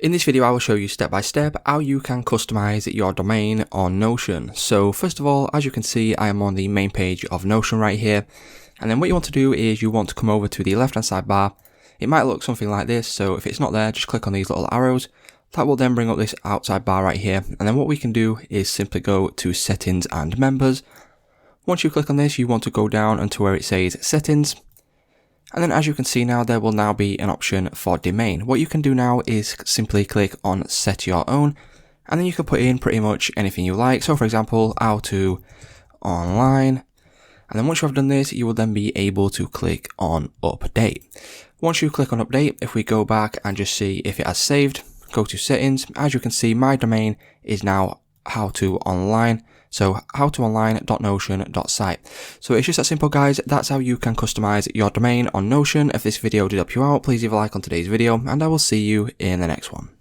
In this video I will show you step by step how you can customize your domain on Notion. So first of all, as you can see, I am on the main page of Notion right here. And then what you want to do is you want to come over to the left hand side bar. It might look something like this, so if it's not there, just click on these little arrows. That will then bring up this outside bar right here. And then what we can do is simply go to settings and members. Once you click on this, you want to go down until where it says settings. And then as you can see now, there will now be an option for domain. What you can do now is simply click on set your own, and then you can put in pretty much anything you like. So for example, how to online. And then once you have done this, you will then be able to click on update. Once you click on update, if we go back and just see if it has saved, go to settings. As you can see, my domain is now how to online. So howtoonline.notion.site. So it's just that simple, guys. That's how you can customize your domain on Notion. If this video did help you out, please leave a like on today's video, and I will see you in the next one.